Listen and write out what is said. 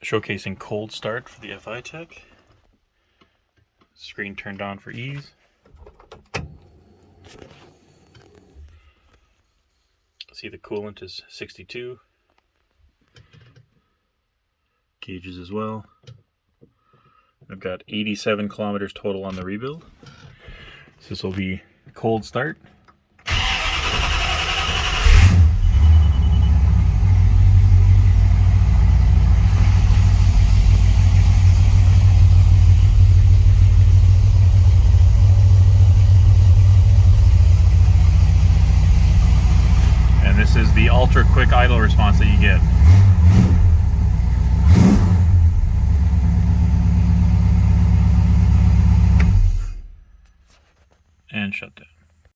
Showcasing cold start for the FITECH. Screen turned on for ease. See, the coolant is 62. Gauges as well. I've got 87 kilometers total on the rebuild. So this will be cold start. And this is the ultra quick idle response that you get. And shut down.